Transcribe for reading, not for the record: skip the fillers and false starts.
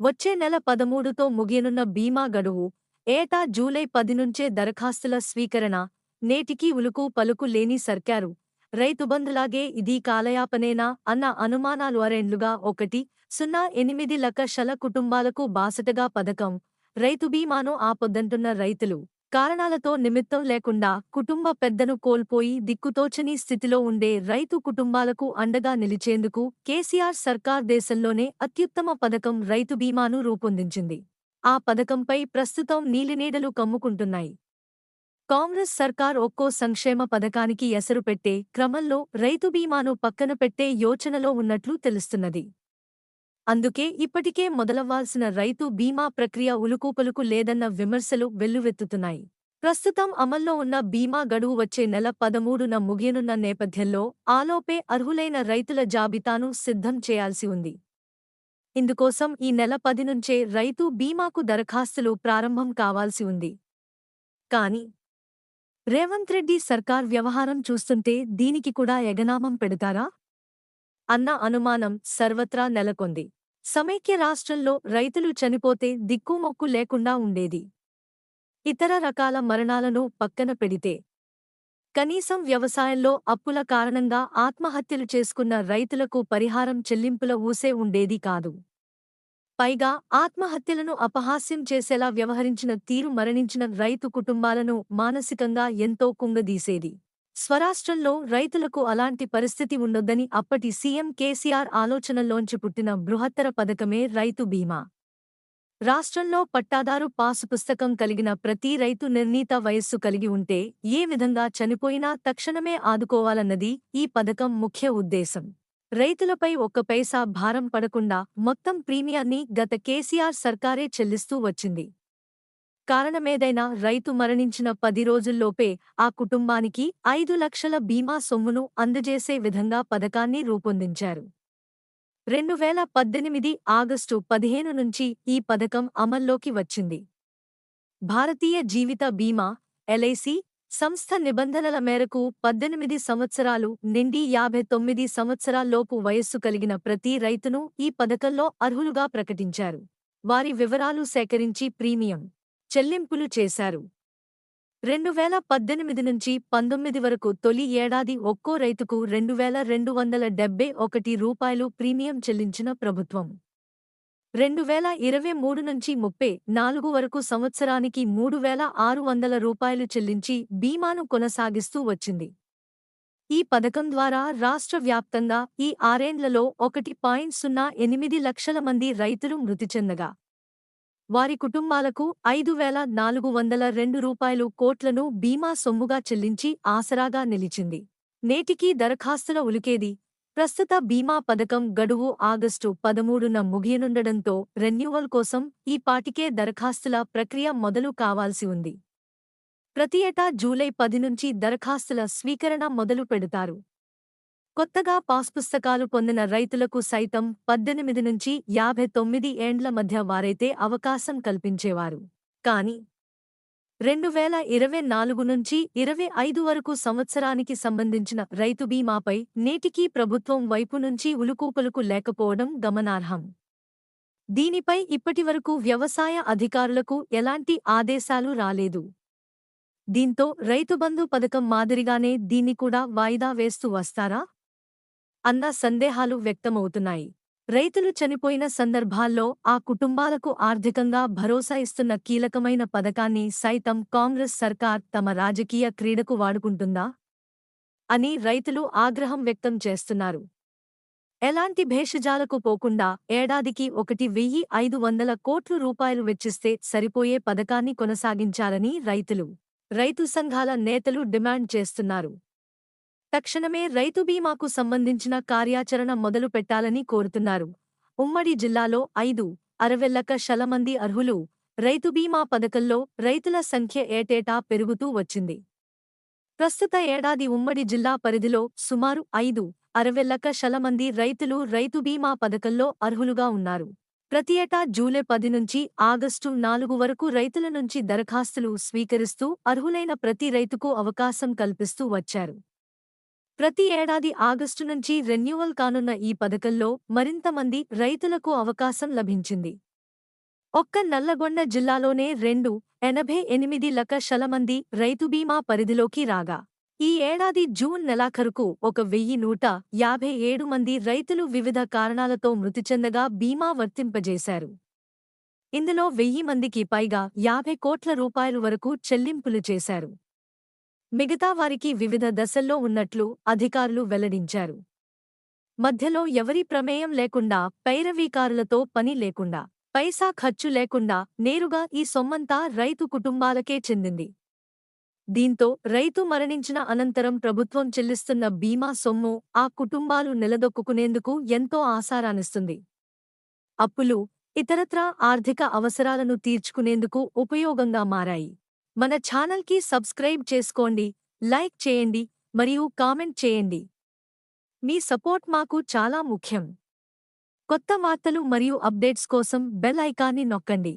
వచ్చే నెల 13తో ముగియనున్న బీమా గడువు, ఏటా జూలై 10 నుంచే దరఖాస్తుల స్వీకరణ, నేటికీ ఉలుకు పలుకు లేని సర్కారు, రైతుబంధులాగే ఇదీ కాలయాపనేనా అన్న అనుమానాలు ఆరేండ్లుగా 1.08 లక్షల కుటుంబాలకు బాసటగా పథకం, రైతు బీమాను ఆపొద్దంటున్న రైతులు. కారణాలతో నిమిత్తం లేకుండా కుటుంబ పెద్దను కోల్పోయి దిక్కుతోచని స్థితిలో ఉండే రైతు కుటుంబాలకు అండగా నిలిచేందుకు కేసీఆర్ సర్కార్ దేశంలోనే అత్యుత్తమ పథకం రైతు బీమాను రూపొందించింది. ఆ పథకంపై ప్రస్తుతం నీలినీడలు కమ్ముకుంటున్నాయి. కాంగ్రెస్ సర్కార్ ఒక్కో సంక్షేమ పథకానికి ఎసరు పెట్టే క్రమంలో రైతు బీమాను పక్కన పెట్టే యోచనలో ఉన్నట్లు తెలుస్తున్నది. అందుకే ఇప్పటికే మొదలవ్వాల్సిన రైతు బీమా ప్రక్రియ ఉలుకుపలుకు లేదన్న విమర్శలు వెల్లువెత్తుతున్నాయి. ప్రస్తుతం అమల్లో ఉన్న బీమా గడువు వచ్చే నెల 13న ముగియనున్న నేపథ్యంలో ఆలోపే అర్హులైన రైతుల జాబితాను సిద్ధం చేయాల్సి ఉంది. ఇందుకోసం ఈ నెల 10 నుంచే రైతు బీమాకు దరఖాస్తులు ప్రారంభం కావాల్సి ఉంది. కాని రేవంత్ రెడ్డి సర్కార్ వ్యవహారం చూస్తుంటే దీనికి కూడా ఎగనామం పెడతారా అన్న అనుమానం సర్వత్రా నెలకొంది. సమైక్య రాష్ట్రంలో రైతులు చనిపోతే దిక్కుమొక్కు లేకుండా ఉండేది. ఇతర రకాల మరణాలను పక్కన పెడితే కనీసం వ్యవసాయంలో అప్పుల కారణంగా ఆత్మహత్యలు చేసుకున్న రైతులకు పరిహారం చెల్లింపుల ఊసే ఉండేది కాదు. పైగా ఆత్మహత్యలను అపహాస్యం చేసేలా వ్యవహరించిన తీరు మరణించిన రైతు కుటుంబాలను మానసికంగా ఎంతో కుంగదీసేది. స్వరాష్ట్రంలో రైతులకు అలాంటి పరిస్థితి ఉండొద్దని అప్పటి సీఎం కేసీఆర్ ఆలోచనల్లోంచి పుట్టిన బృహత్తర పథకమే రైతు బీమా. రాష్ట్రంలో పట్టాదారు పాసు పుస్తకం కలిగిన ప్రతి రైతు నిర్ణీత వయస్సు కలిగి ఉంటే ఏ విధంగా చనిపోయినా తక్షణమే ఆదుకోవాలన్నది ఈ పథకం ముఖ్య ఉద్దేశం. రైతులపై ఒక్క పైసా భారం పడకుండా మొత్తం ప్రీమియాన్ని గత కేసీఆర్ సర్కారే చెల్లిస్తూ వచ్చింది. కారణమేదైనా రైతు మరణించిన 10 రోజుల్లోపే ఆ కుటుంబానికి 5 లక్షల బీమా సొమ్మును అందజేసే విధంగా పథకాన్ని రూపొందించారు. 2018 ఆగస్టు 15 నుంచి ఈ పథకం అమల్లోకి వచ్చింది. భారతీయ జీవిత బీమా ఎల్ఐసి సంస్థ నిబంధనల మేరకు 18 సంవత్సరాలు నిండి 59 సంవత్సరాల్లోపు వయస్సు కలిగిన ప్రతి రైతును ఈ పథకంలో అర్హులుగా ప్రకటించారు. వారి వివరాలు సేకరించి ప్రీమియం చెల్లింపులు చేశారు. 2018 నుంచి 19 వరకు తొలి ఏడాది ఒక్కో రైతుకు రూ. 2,271 ప్రీమియం చెల్లించిన ప్రభుత్వం. 2023 నుంచి 34 వరకు సంవత్సరానికి రూ. 3,600 చెల్లించి బీమాను కొనసాగిస్తూ వచ్చింది. ఈ పథకం ద్వారా రాష్ట్ర వ్యాప్తంగా ఈ ఆరేండ్లలో 1.08 లక్షల మంది రైతులు మృతి చెందగా వారి కుటుంబాలకు రూ. 5,402 కోట్లను బీమా సొమ్ముగా చెల్లించి ఆసరాగా నిలిచింది. నేటికీ దరఖాస్తుల ఉలికేది. ప్రస్తుత బీమా పథకం గడువు ఆగస్టు 13న ముగియనుండడంతో రెన్యూవల్ కోసం ఈ పాటికే దరఖాస్తుల ప్రక్రియ మొదలు కావాల్సి ఉంది. ప్రతి ఏటా జూలై 10 నుంచి దరఖాస్తుల స్వీకరణ మొదలు పెడతారు. కొత్తగా పాస్పుస్తకాలు పొందిన రైతులకు సైతం 18 నుంచి 59 ఏండ్ల మధ్య వారైతే అవకాశం కల్పించేవారు. కాని 2024 నుంచి 25 వరకు సంవత్సరానికి సంబంధించిన రైతు బీమాపై నేటికీ ప్రభుత్వం వైపు నుంచి ఉలుకుపలుకు లేకపోవడం గమనార్హం. దీనిపై ఇప్పటివరకు వ్యవసాయ అధికారులకు ఎలాంటి ఆదేశాలు రాలేదు. దీంతో రైతుబంధు పథకం మాదిరిగానే దీన్ని కూడా వాయిదా వేస్తూ వస్తారా అన్న సందేహాలు వ్యక్తమవుతున్నాయి. రైతులు చనిపోయిన సందర్భాల్లో ఆ కుటుంబాలకు ఆర్థికంగా భరోసా ఇస్తున్న కీలకమైన పథకాన్ని సైతం కాంగ్రెస్ సర్కార్ తమ రాజకీయ క్రీడకు వాడుకుంటుందా అని రైతులు ఆగ్రహం వ్యక్తం చేస్తున్నారు. ఎలాంటి భేషజాలకు పోకుండా ఏడాదికి 1,500 కోట్ల వెచ్చిస్తే సరిపోయే పథకాన్ని కొనసాగించాలని రైతు సంఘాల నేతలు డిమాండ్ చేస్తున్నారు. తక్షణమే రైతు బీమాకు సంబంధించిన కార్యాచరణ మొదలు పెట్టాలని కోరుతున్నారు. ఉమ్మడి జిల్లాలో 5.60 లక్షల మంది అర్హులు. రైతు బీమా పథకంలో రైతుల సంఖ్య ఏటేటా పెరుగుతూ వచ్చింది. ప్రస్తుత ఏడాది ఉమ్మడి జిల్లా పరిధిలో సుమారు 5.60 లక్షల మంది రైతులు రైతు బీమా పథకంలో అర్హులుగా ఉన్నారు. ప్రతి ఏటా జూలై 10 నుంచి ఆగస్టు 4 వరకు రైతుల నుంచి దరఖాస్తులు స్వీకరిస్తూ అర్హులైన ప్రతి రైతుకు అవకాశం కల్పిస్తూ వచ్చారు. ప్రతి ఏడాది ఆగస్టు నుంచి రెన్యూవల్ కానున్న ఈ పథకంలో మరింత మంది రైతులకు అవకాశం లభించింది. ఒక్క నల్లగొండ జిల్లాలోనే 2.88 లక్షల మంది రైతు బీమా పరిధిలోకి రాగా, ఈ ఏడాది జూన్ నెలాఖరుకు 1,157 మంది రైతులు వివిధ కారణాలతో మృతి చెందగా బీమా వర్తింపజేశారు. ఇందులో 1000 మందికి పైగా 50 కోట్ల రూపాయలు వరకు చెల్లింపులు చేశారు. మిగతా వారికి వివిధ దశల్లో ఉన్నట్లు అధికారులు వెల్లడించారు. మధ్యలో ఎవరి ప్రమేయం లేకుండా, పైరవీకారులతో పని లేకుండా, పైసా ఖర్చు లేకుండా నేరుగా ఈ సొమ్మంతా రైతు కుటుంబాలకే చెందింది. దీంతో రైతు మరణించిన అనంతరం ప్రభుత్వం చెల్లిస్తున్న బీమా సొమ్ము ఆ కుటుంబాలు నిలదొక్కుకునేందుకు ఎంతో ఆసారాన్నిస్తుంది. అప్పులు, ఇతరత్రా ఆర్థిక అవసరాలను తీర్చుకునేందుకు ఉపయోగంగా మారాయి. మన ఛానల్కి సబ్స్క్రైబ్ చేసుకోండి, లైక్ చేయండి మరియు కామెంట్ చేయండి. మీ సపోర్ట్ మాకు చాలా ముఖ్యం. కొత్త వార్తలు మరియు అప్డేట్స్ కోసం బెల్ ఐకాన్ని నొక్కండి.